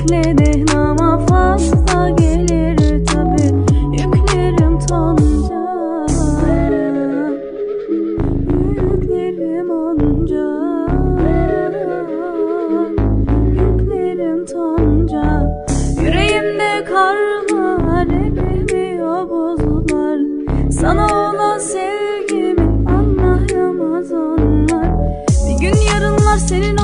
yükledin ama fazla gelir tabi, yüklerim tonca, yüklerim onca, yüklerim tonca. Yüreğimde karlar erimiyor buzlar, sana olan sevgimi anlayamaz onlar. Bir gün yarınlar senin